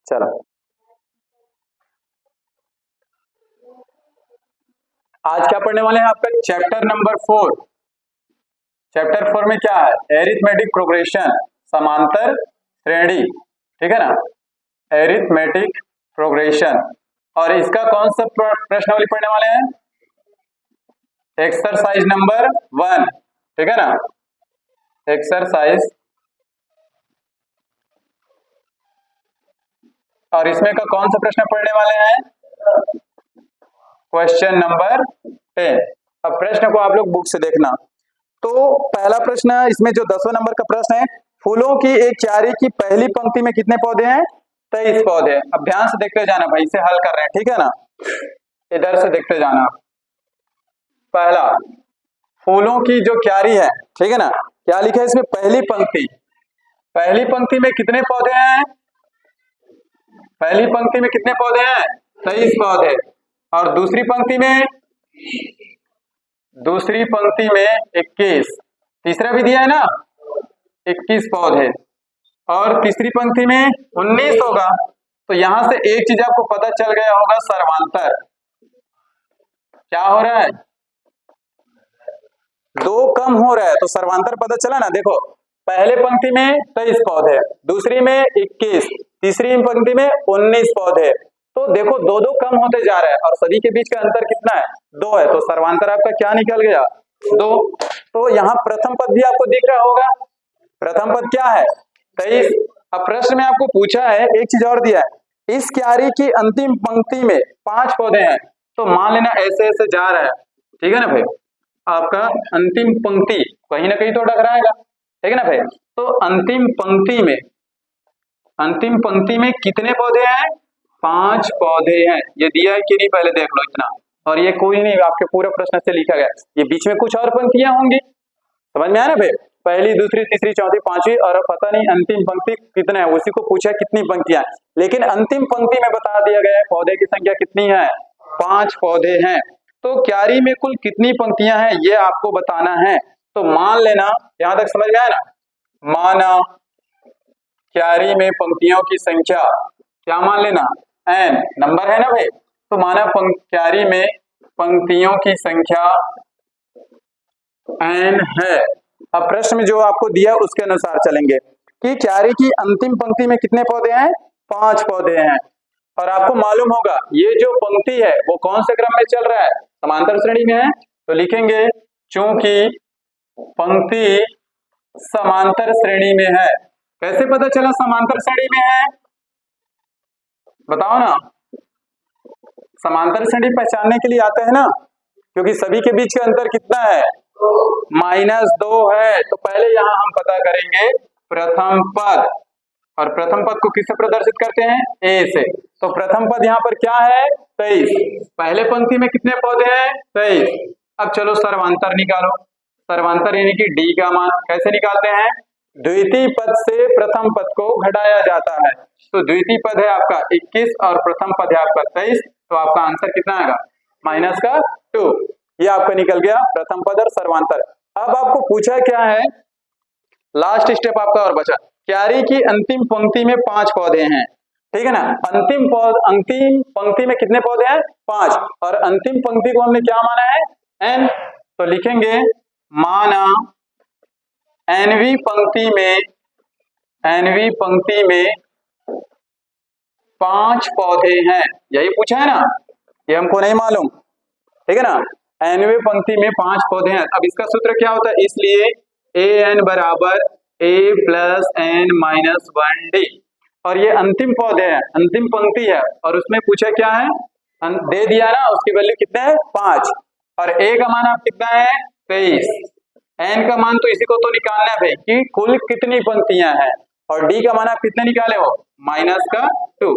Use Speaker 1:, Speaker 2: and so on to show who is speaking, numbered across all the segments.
Speaker 1: चलो आज क्या पढ़ने वाले हैं? आपका चैप्टर नंबर 4। चैप्टर 4 में क्या है? एरिथमेटिक प्रोग्रेशन, समांतर श्रेणी, ठीक है ना, एरिथमेटिक प्रोग्रेशन। और इसका कौन सा प्रश्नावली पढ़ने वाले हैं? एक्सरसाइज नंबर 1, ठीक है ना, एक्सरसाइज। और इसमें का कौन सा प्रश्न पढ़ने वाले हैं? Question number 10। अब प्रश्न को आप लोग बुक से देखना। तो पहला प्रश्न इसमें जो 10वें नंबर का प्रश्न है, फूलों की एक क्यारी की पहली पंक्ति में कितने पौधे हैं? 23 पौधे। अब ध्यान से देखते जाना भाई, इसे हल कर रहे हैं, ठीक है ना, इधर से देखते जाना। पहला, फूलों की जो क्यारी है, ठीक है ना, क्या लिखा है इसमें? पहली पंक्ति। पहली पंक्ति में कितने पौधे हैं? पहली पंक्ति में कितने पौधे हैं? 23 पौधे। और दूसरी पंक्ति में? दूसरी पंक्ति में 21। तीसरा भी दिया है ना, 21 पौधे। और तीसरी पंक्ति में 19 होगा। तो यहां से एक चीज आपको पता चल गया होगा, सर्वांतर। क्या हो रहा है? 2 कम हो रहा है, तो सर्वांतर पता चला ना। देखो, पहले पंक्ति में 23 पौधे, दूसरी में 21, तीसरी पंक्ति में 19 पौधे। तो देखो 2-2 कम होते जा रहा है, और सभी के बीच का अंतर कितना है? 2 है। तो सर्वांतर आपका क्या निकल गया? 2। तो यहाँ प्रथम पद भी आपको दिख रहा होगा। प्रथम पद क्या है? 23। अब प्रश्न में आपको पूछा है, एक चीज और दिया है, इस क्यारी की अंतिम पंक्ति में 5 पौधे हैं। तो मान लेना ऐसे ऐसे जा रहा है, ठीक है ना भाई, आपका अंतिम पंक्ति कहीं ना कहीं तो टकराएगा, ठीक है ना भाई। तो अंतिम पंक्ति में कितने पौधे हैं? 5 पौधे हैं। ये दिया है कि नहीं, पहले देख लो इतना। और ये कोई नहीं, आपके पूरे प्रश्न से लिखा गया। ये बीच में कुछ और पंक्तियां होंगी, समझ में आया ना भाई? पहली, दूसरी, तीसरी, चौथी, पांचवी, और पता नहीं अंतिम पंक्ति कितना है, उसी को पूछा कितनी पंक्तियां, लेकिन अंतिम पंक्ति में बता दिया गया है पौधे की संख्या कितनी है? 5 पौधे हैं। तो क्यारी में कुल कितनी पंक्तियां हैं, ये आपको बताना है। तो मान लेना, यहां तक समझ में आया ना, माना क्यारी में पंक्तियों की संख्या, क्या मान लेना? n नंबर है ना भाई। तो माना क्यारी में पंक्तियों की संख्या n है। अब प्रश्न में जो आपको दिया उसके अनुसार चलेंगे कि क्यारी की अंतिम पंक्ति में कितने पौधे हैं? 5 पौधे हैं। और आपको मालूम होगा ये जो पंक्ति है वो कौन से क्रम में चल रहा है? समांतर श्रेणी में है। तो लिखेंगे चूंकि पंक्ति समांतर श्रेणी में है। कैसे पता चला समांतर श्रेणी में है? बताओ ना। समांतर श्रेणी पहचानने के लिए आता है ना, क्योंकि सभी के बीच का अंतर कितना है? -2 है। तो पहले यहां हम पता करेंगे प्रथम पद, और प्रथम पद को किससे प्रदर्शित करते हैं? a से। तो प्रथम पद यहाँ पर क्या है? 23। पहले पंक्ति में कितने पौधे हैं? 23। अब चलो सर्वांतर निकालो। सर्वांतर यानी कि d का मान कैसे निकालते हैं? द्वितीय पद से प्रथम पद को घटाया जाता है। तो द्वितीय पद है आपका 21 और प्रथम पद है आपका 23। तो आपका आंसर कितना आएगा? -2। ये आपका निकल गया प्रथम पद और सर्वांतर। अब आपको पूछा क्या है, लास्ट स्टेप आपका और बचा, क्यारी की अंतिम पंक्ति में 5 पौधे हैं, ठीक है ना। अंतिम पंक्ति में कितने पौधे हैं? 5। और अंतिम पंक्ति को हमने क्या माना है? n। तो लिखेंगे माना nवीं पंक्ति में 5 पौधे हैं। यही पूछा है ना, ये हमको नहीं मालूम, ठीक है ना। nवीं पंक्ति में 5 पौधे हैं। अब इसका सूत्र क्या होता है? इसलिए an बराबर a + n - 1d। और ये अंतिम पौधे हैं, अंतिम पंक्ति है, और उसमें पूछा क्या है? दे दिया ना, उसकी वैल्यू कितने है? 5। और a का मान आप कितना है? 23। n का मान तो इसी को तो निकालना है भाई कि कुल कितनी पंक्तियां हैं। और d का मान आप कितने निकाले हो? -2।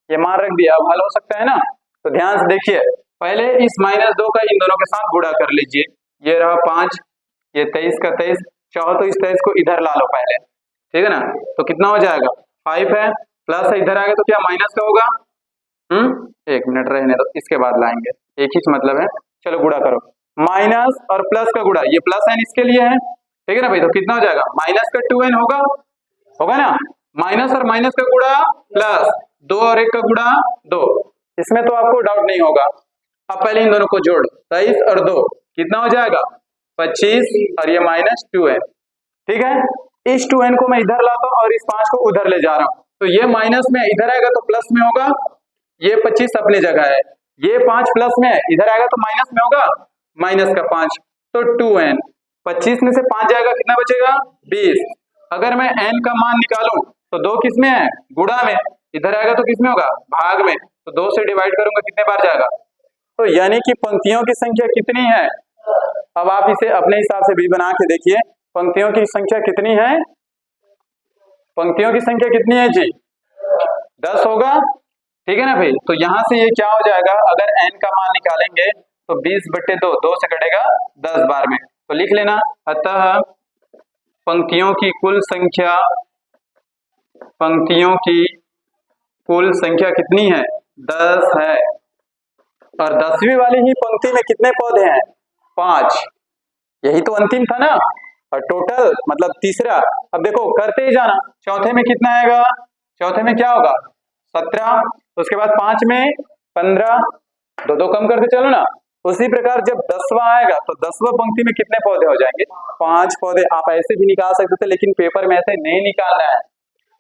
Speaker 1: ये मान रख दिया। अब हल हो सकता है ना। तो ध्यान से देखिए, पहले इस -2 का इन दोनों के साथ गुणा कर लीजिए। ये रहा 5, ये 23 का 23, चाहो तो इस 23 को इधर ला लो पहले, ठीक है ना। तो कितना हो जाएगा? 5 है, प्लस है, इधर आ गया तो क्या माइनस का होगा? 1 मिनट रहने दो, इसके बाद लाएंगे, एक ही मतलब है। चलो गुणा करो, माइनस और प्लस का गुणा, ये प्लस n इसके लिए है, ठीक है ना भाई। तो कितना हो जाएगा? -2n होगा ना। माइनस और माइनस का गुणा प्लस, 2 और 1 का गुणा 2, इसमें तो आपको डाउट नहीं होगा। अब पहले इन दोनों को जोड़, 23 और 2 कितना हो जाएगा 25 और ये -2 है। ठीक है, इस 2n को मैं इधर लाता हूं और इस 5 को उधर ले जा रहा हूं, तो ये माइनस में इधर आएगा तो प्लस में होगा, ये 25 अपनी जगह है, ये 5 प्लस में है, इधर आएगा तो माइनस में होगा, माइनस का 5, तो 2n, 25 में से 5 जाएगा कितना बचेगा 20। अगर मैं n का मान निकालूं तो 2 किस में है गुणा में, इधर आएगा तो किस में होगा भाग में, तो 2 से डिवाइड करूंगा कितने बार जाएगा, तो यानी कि पंक्तियों की संख्या कितनी है। अब आप इसे अपने हिसाब से भी बना के देखिए, पंक्तियों की संख्या कितनी है, पंक्तियों की संख्या कितनी है जी 10 होगा। ठीक है ना भाई, तो यहां से ये क्या हो जाएगा, अगर n का मान निकालेंगे तो 20/2, 2 से कटेगा 10 बार में, तो लिख लेना, अतः पंक्तियों की कुल संख्या, पंक्तियों की कुल संख्या कितनी है 10 है, और 10वीं वाली ही पंक्ति में कितने पौधे हैं 5, यही तो अंतिम था ना, और टोटल मतलब तीसरा। अब देखो करते ही जाना, चौथे में कितना आएगा, चौथे में क्या होगा 17, उसके बाद 5 में 15, 2 कम करके चलो ना। उसी प्रकार जब 10वां आएगा तो 10वां पंक्ति में कितने पौधे हो जाएंगे 5 पौधे। आप ऐसे भी निकाल सकते थे, लेकिन पेपर में ऐसे नहीं निकालना है,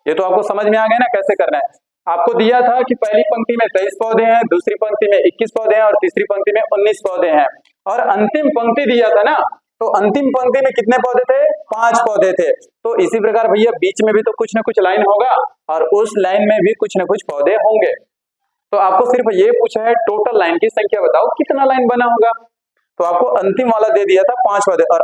Speaker 1: ये तो आपको समझ में आ गया ना कैसे करना है। आपको दिया था कि पहली पंक्ति में 23 पौधे हैं, दूसरी पंक्ति में 21 पौधे हैं और तीसरी पंक्ति में 19 पौधे हैं, और अंतिम पंक्ति दिया था ना, तो अंतिम पंक्ति में कितने पौधे थे 5 पौधे थे। तो इसी प्रकार भैया बीच में भी तो कुछ ना कुछ लाइन होगा, और उस लाइन में भी कुछ ना कुछ पौधे होंगे। तो आपको सिर्फ ये पूछा है टोटल लाइन की संख्या बताओ कितना लाइन बना होगा, तो आपको अंतिम वाला दे दिया था 5 पौधे, और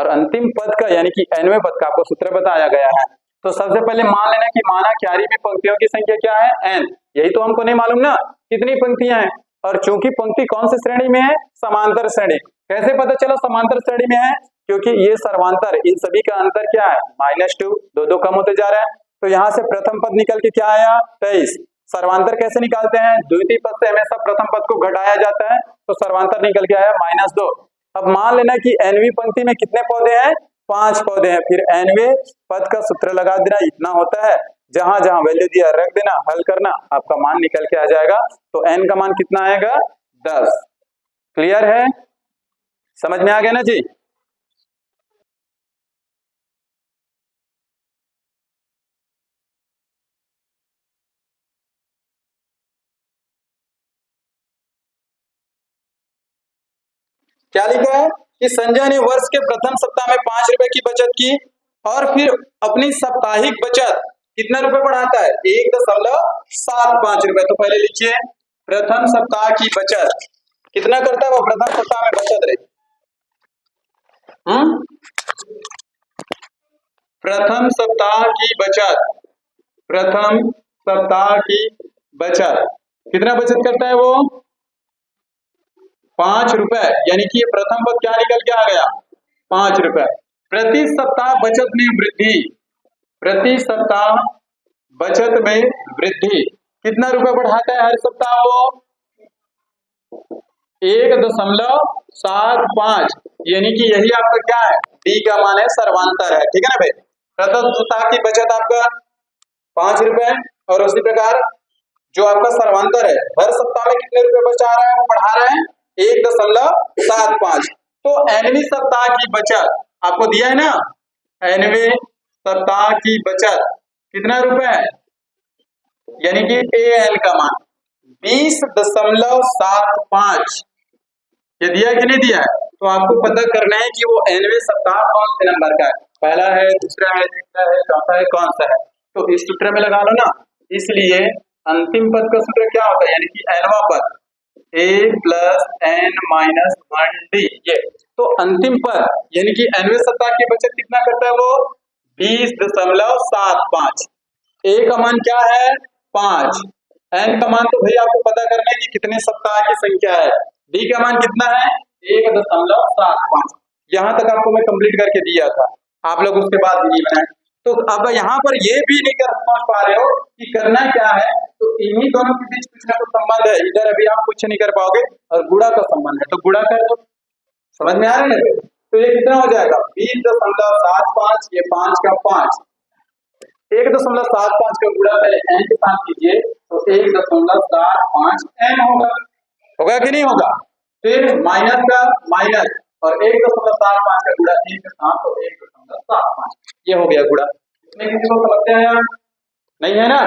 Speaker 1: अंतिम पद का यानी कि nवें पद का आपको सूत्र बताया गया है। तो सबसे पहले मान लेना कि माना क्यारी में पंक्तियों की संख्या क्या है n, यही तो हमको नहीं मालूम ना कितनी पंक्तियां हैं, और चूंकि पंक्ति कौन सी श्रेणी में है समांतर श्रेणी। कैसे पता चला समांतर श्रेणी में है, क्योंकि ये सर्वांतर, इन सभी का अंतर क्या है -2, 2 कम होते जा रहे हैं, तो यहाँ से प्रथम पद निकल के क्या आया 23। सर्वांतर कैसे निकालते हैं, द्वितीय पद से हमेशा प्रथम पद को घटाया जाता है, तो सर्वांतर निकल के आया -2। अब मान लेना कि nवीं पंक्ति में कितने पौधे हैं 5 पौधे हैं, फिर nवें पद का सूत्र लगा देना, इतना होता है, जहां जहां वैल्यू दिया रख देना, हल करना, आपका मान निकल के आ जाएगा। तो n का मान कितना आएगा 10। क्लियर है, समझ में आ गया ना जी। क्या लिखा है कि संजय ने वर्ष के प्रथम सप्ताह में 5 रुपए की बचत की, और फिर अपनी साप्ताहिक बचत कितना रुपए बढ़ाता है 1.75 रुपए। तो पहले लिखिए प्रथम सप्ताह की बचत कितना करता है वो, प्रथम सप्ताह में बचत रही, प्रथम सप्ताह की बचत, प्रथम सप्ताह की बचत कितना बचत करता है वो 5 रुपए, यानी कि ये प्रथम पद क्या निकल के आ गया 5 रुपए। प्रति सप्ताह बचत में वृद्धि, प्रति सप्ताह बचत में वृद्धि कितना रुपए बढ़ाता है हर सप्ताह वो 1.75, यानी कि यही आपका क्या है डी का मान है, सर्वांतर है। ठीक है ना भाई, प्रथम सप्ताह की बचत आपका 5 रुपए, और उसी प्रकार जो आपका सर्वांतर है हर सप्ताह में कितने रुपए बचा रहा है वो बढ़ा रहा है 1.75। तो nवीं सप्ताह की बचत आपको दिया है ना, nवें सप्ताह की बचत कितना रुपए है, यानी कि an का मान 20.75, ये दिया कि नहीं दिया है। तो आपको पता करना है कि वो nवें सप्ताह कौन से नंबर का है, पहला है, दूसरा है, तीसरा है, चौथा है, कौन सा है, तो इस सूत्र में लगा लो ना। इसलिए अंतिम पद का सूत्र क्या होता है, यानी कि nवां पद a + n-1d, ये तो अंतिम पद यानी कि nवें सप्ताह की बचत कितना करता है वो 20.75। a का मान क्या है 5, n का मान तो भाई आपको पता करना है कि कितने सप्ताह की संख्या है, d का मान कितना है 1.75। यहां तक आपको मैं कंप्लीट करके दिया था, आप लोग उसके बाद भी नहीं बनाए। तो अब यहाँ पर ये भी नहीं कर समझ पा रहे हो कि करना क्या है, तो इन्हीं दोनों के बीच कुछ ना कुछ संबंध है, इधर अभी आप कुछ नहीं कर पाओगे, और गुणा का संबंध है तो गुणा कर दो, समझ में आ रहा है। तो ये कितना हो जाएगा 20.75, ये 5 का 5, 1.75 का गुणा पहले n के साथ कीजिए तो 1.75 n होगा कि नहीं होगा। फिर माइनस का माइनस और 1.75 का गुणा n के साथ तो 1.75 ये हो गया गुणा। इसमें किसी को समस्या है? नहीं है ना,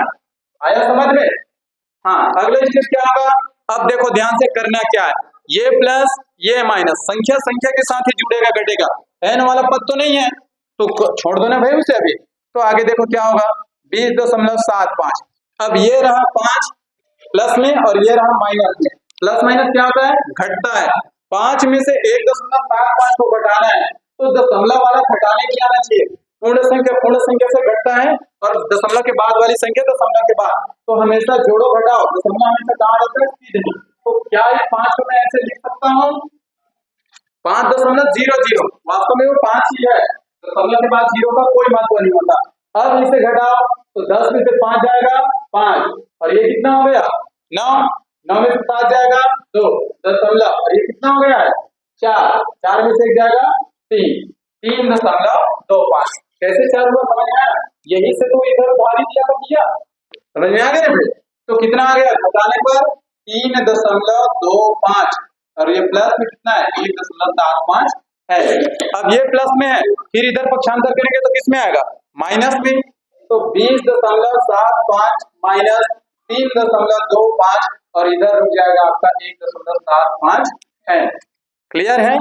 Speaker 1: आया समझ में। हाँ, अगले स्टेप क्या होगा, अब देखो ध्यान से करना क्या है, ये प्लस ये माइनस संख्या संख्या के साथ ही जुड़ेगा घटेगा, n वाला पद तो नहीं है तो छोड़ दो ना भाई उसे अभी। तो आगे देखो क्या होगा 20.75। अब ये रहा 5 प्लस में और ये रहा माइनस में। प्लस माइनस क्या होता है, घटता है। 5 में से 1.75 को घटाना है तो दशमलव वाला घटाने की आना चाहिए। पूर्ण संख्या से घटता है और दशमलव के बाद वाली संख्या दशमलव के बाद, तो हमेशा जोड़ो घटाओ, दशमलव हमेशा कहाँ रहता है, सीधे। तो क्या इस 5 को मैं ऐसे लिख सकता हूँ 5.00, वास्तव में वो 5 ही है, दशमलव के बाद 0 का कोई महत्व नहीं होता। अब इसे घटाओ तो 10 में से 5 जाएगा 5 और ये कितना हो गया 9, 9 में से 7 जाएगा 2 दशमलव और ये कितना हो गया है 4, 4 में से 1 जाएगा 3, 3.25। कैसे 4 हुआ समझ में आया, यही से तो इधर उधारी दिया तो किया, समझ में आ गया फिर। तो कितना आ गया घटाने पर 3.25 और ये प्लस में कितना है 1.75 है। अब ये प्लस में है, फिर इधर पक्षांतर करेंगे तो किस में आएगा माइनस में, तो 20.75 माइनस 3.25 और इधर रुक जाएगा आपका 1.75 है। क्लियर है।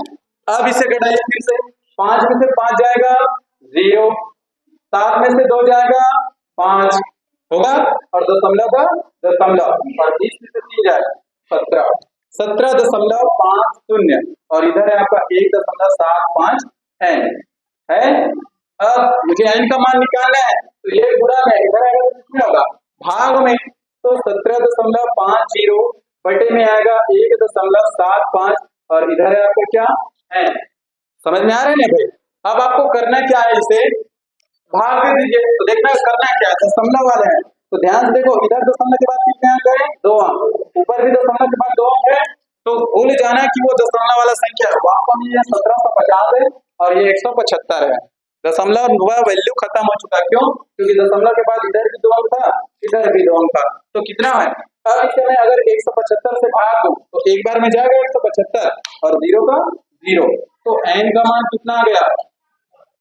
Speaker 1: अब इसे घटाइए फिर से, 5 में से 5 जाएगा 0, 7 में से 2 जाएगा 5 होगा और दशमलव का दशमलव और 20 में से 3 जाएगा 17, 17.50 और इधर है आपका 1.75 है। अब मुझे n का मान निकालना है तो ये गुणा में इधर आएगा तो कितने होगा भाग में, तो 17.50 बटे में आएगा 1.75 और इधर है आपका क्या है, समझ में आ रहे हैं ना भाई। अब आपको करना क्या है, इसे भाग दे दीजिए। तो देखना करना क्या है, दशमलव वाले हैं तो ध्यान से देखो, इधर दशमलव के बाद कितने अंक है 2 अंक, ऊपर भी दशमलव के बाद 2 अंक है, तो भूल जाना कि वो दशमलव वाला संख्या है, वास्तव में ये 1750 है और ये 175 है। दशमलव हुआ वैल्यू खत्म हो चुका, क्यों, क्योंकि दशमलव के बाद इधर भी 2 अंक था इधर भी 2 अंक था, तो कितना है अब इसे मैं अगर 175 से भाग दूं तो एक बार में जाएगा 175 और 0 का 0, तो n का मान कितना आ गया,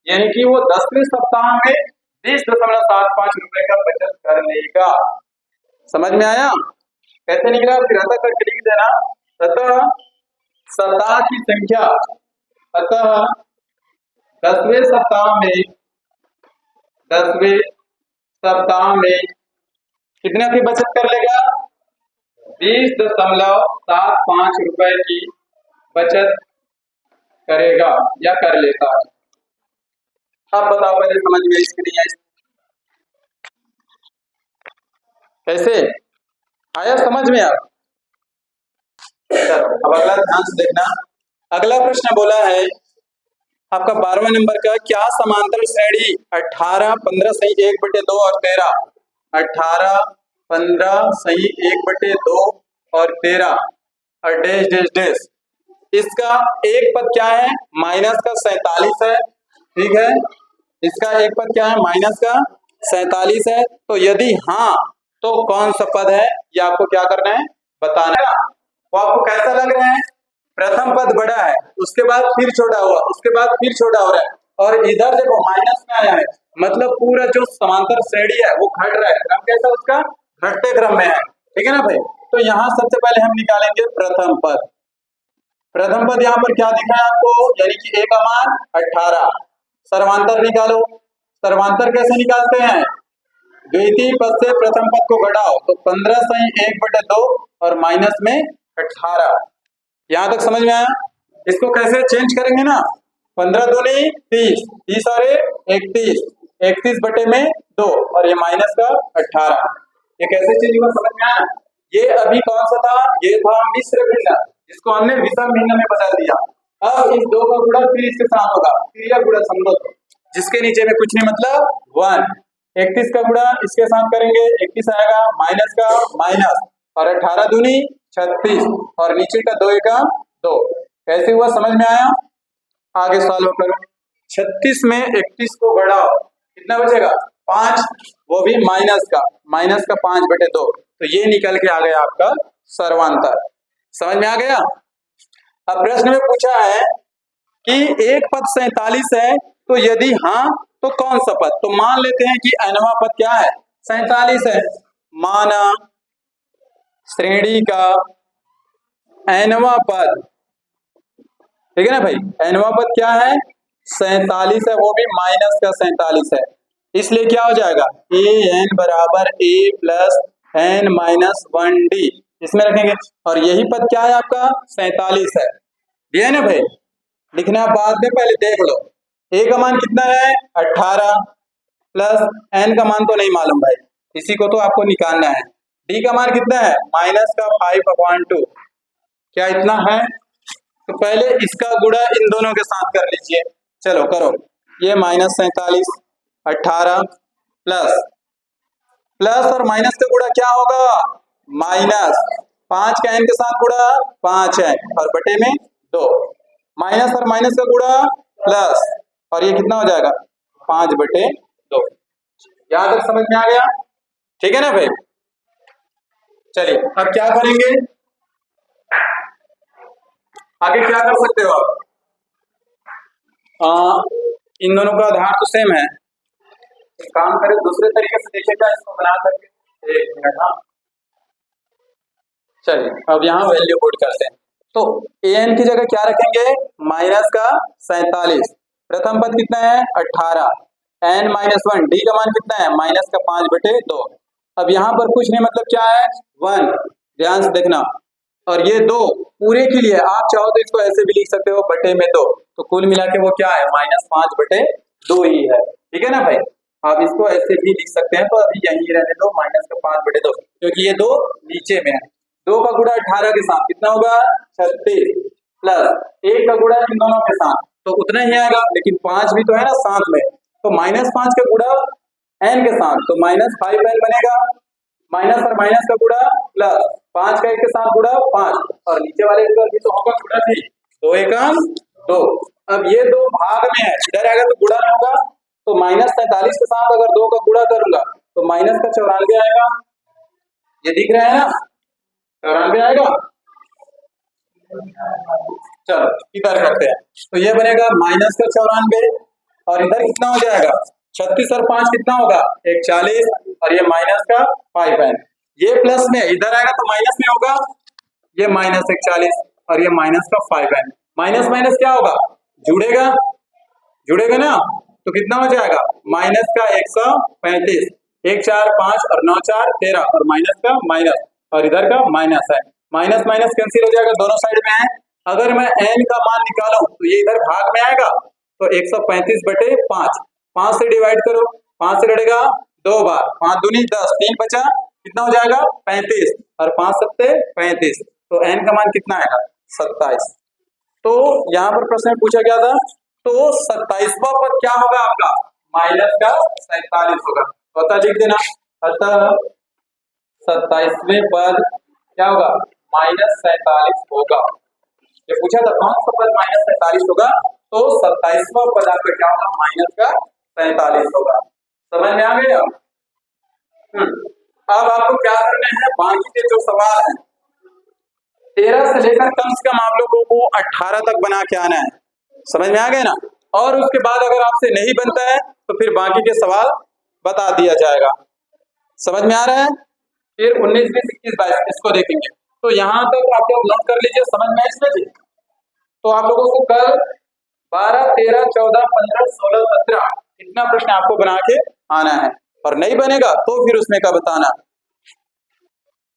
Speaker 1: यानी कि वो 10वें सप्ताह में 20.75 रुपए का बचत कर लेगा। समझ में आया कैसे निकला, फिर अतः करके लिख देना, अतः सप्ताह की संख्या, अतः 10वें सप्ताह में कितने की बचत कर लेगा 20.75 रुपए की बचत करेगा या कर लेता है। अब बताओ पहले समझ में इसके नहीं आई, कैसे आया समझ में आप। चलो अब अगला ध्यान से देखना, अगला प्रश्न बोला है आपका 12वें नंबर का, क्या समांतर श्रेणी 18, 15 सही 1/2 और 13, 18, 15 सही 1/2 और 13 और डैश डैश डैश, इसका एक पद क्या है माइनस का 47 है, ठीक है, इसका एक पद क्या है माइनस का 47 है, तो यदि हाँ तो कौन सा पद है ये आपको क्या करना है बताना है। वो आपको कैसा लग रहा है, प्रथम पद बड़ा है उसके बाद फिर छोटा हुआ उसके बाद फिर छोटा हो रहा है और इधर देखो माइनस में आया है, मतलब पूरा जो समांतर श्रेणी है वो घट रहा है, क्रम कैसा उसका घटते क्रम में है, ठीक है ना भाई। तो यहाँ सबसे पहले हम निकालेंगे प्रथम पद। प्रथम पद यहाँ पर क्या दिख रहा है आपको, यानी कि a का मान 18, सर्वांतर निकालो, सर्वांतर कैसे निकालते हैं, द्वितीय पद से प्रथम पद को घटाओ, तो 15 सही 1/2 और माइनस में 18, यहाँ तक समझ में आया। इसको कैसे चेंज करेंगे ना, 15 दूनी 30, 30 और 31, 31 बटे में 2 और ये माइनस का 18, ये कैसे चेंज हुआ समझ में आया। ये अभी कौन सा था, ये था मिश्र भिन्न, जिसको हमने विषम भिन्न में बदल दिया। अब इस 2 का गुणा फिर इसके साथ होगा, फिर यह गुणा समझो जिसके नीचे में कुछ नहीं मतलब 1, 31 का गुणा इसके साथ करेंगे 21 आएगा, माइनस का माइनस और 18 दूनी 36 और नीचे का 2 का 2, कैसे हुआ समझ में आया। आगे सॉल्व करो, 36 में 31 को बढ़ाओ कितना बचेगा 5, वो भी माइनस का 5/2, तो ये निकल के आ गया आपका सर्वांतर। समझ में आ गया। अब प्रश्न में पूछा है कि एक पद 47 है, तो यदि हाँ तो कौन सा पद। तो मान लेते हैं कि nवां पद क्या है, 47 है। माना श्रेणी का nवां पद, ठीक है ना भाई, nवां पद क्या है, 47 है, वो भी माइनस का 47 है। इसलिए क्या हो जाएगा, an बराबर a plus n minus 1d, इसमें रखेंगे। और यही पद क्या है आपका, 47 है। ये है ना भाई, लिखना बाद में, पहले देख लो। a का मान कितना है, 18 प्लस n का मान तो नहीं मालूम भाई, इसी को तो आपको निकालना है। d का मान कितना है, माइनस का 5/2, क्या इतना है। तो पहले इसका गुणा इन दोनों के साथ कर लीजिए। चलो करो, ये माइनस 47, 18 प्लस और माइनस का गुणा क्या होगा, माइनस 5 का n के साथ गुणा 5 है और बटे में 2, माइनस और माइनस का गुणा प्लस, और ये कितना हो जाएगा, 5/2। यहां तक समझ में आ गया, ठीक है ना भाई। चलिए अब क्या करेंगे, आगे क्या कर सकते हो आप। इन दोनों का आधार तो सेम है, एक काम करें दूसरे तरीके से देखिएगा इसको बना करके, एक मिनट। हाँ चलिए अब यहाँ वैल्यू पुट करते हैं। तो an की जगह क्या रखेंगे, माइनस का 47, प्रथम पद कितना है 18, n माइनस 1, d का मान कितना है माइनस का 5/2। अब यहाँ पर कुछ नहीं, मतलब क्या है 1, ध्यान से देखना। और ये 2 पूरे के लिए, आप चाहो तो इसको ऐसे भी लिख सकते हो बटे में 2, तो कुल मिला के वो क्या है -5/2 ही है, ठीक है ना भाई। आप इसको ऐसे भी लिख सकते हैं, तो अभी यही रहने दो -5/2, क्योंकि ये 2 नीचे में है। 2 का गुणा 18 के साथ कितना होगा 36, प्लस 1 का गुणा इन दोनों के साथ तो उतना ही आएगा, लेकिन 5 भी तो है ना साथ में, तो -5 का गुणा n के साथ तो -5n बनेगा, माइनस और माइनस का गुणा प्लस 5 का 1 के साथ गुणा 5, और नीचे वाले भी तो होगा गुणा थी, 2 एकम 2। अब ये 2 भाग में है, इधर आएगा तो गुणा में होगा, तो -47 के साथ अगर 2 का गुणा करूंगा तो माइनस का 94 आएगा, ये दिख रहा है ना, 94 आएगा। चलो इधर करते हैं, तो ये बनेगा -94, और इधर कितना हो जाएगा 36 और 5 कितना होगा 41, और ये माइनस का 5n, ये प्लस में इधर आएगा तो माइनस में होगा, ये -41 और ये माइनस का 5n, माइनस माइनस क्या होगा, जुड़ेगा ना, तो कितना हो जाएगा माइनस का 135, 1 4 5 और 9 4 13, और माइनस का माइनस, और इधर का माइनस है, माइनस माइनस कैंसिल हो जाएगा, दोनों साइड में है। अगर मैं n का मान निकालूं तो ये इधर भाग में आएगा, तो 135/5, 5 से डिवाइड करो, 5 से लड़ेगा 2 बार, 5 दूनी 10, 3 बचा, कितना हो जाएगा 35, और 5 सत्ते 35, तो n का मान कितना आएगा 27। तो यहाँ पर प्रश्न में पूछा गया था, तो 27वां पद क्या होगा आपका, माइनस का 47 होगा, तो अतः लिख देना, अतः 27वें पद क्या होगा -47 होगा। ये पूछा था कौन सा पद -47 होगा, तो 27वां पद आपका क्या होगा माइनस का 47 होगा। समझ में आ गया। अब आपको क्या करना है, बाकी के जो सवाल हैं 13 से लेकर कम से कम आप लोगों को 18 तक बना के आना है, समझ में आ गया ना। और उसके बाद अगर आपसे नहीं बनता है तो फिर बाकी के सवाल बता दिया जाएगा, समझ में आ रहा है। फिर 19 20 21 22 इसको देखेंगे, तो यहाँ तक आप लोग नोट कर लीजिए, समझ में इसमें जी। तो आप लोगों को कल 12 13 14 15 16 17 इतना प्रश्न आपको बना के आना है, और नहीं बनेगा तो फिर उसमें का बताना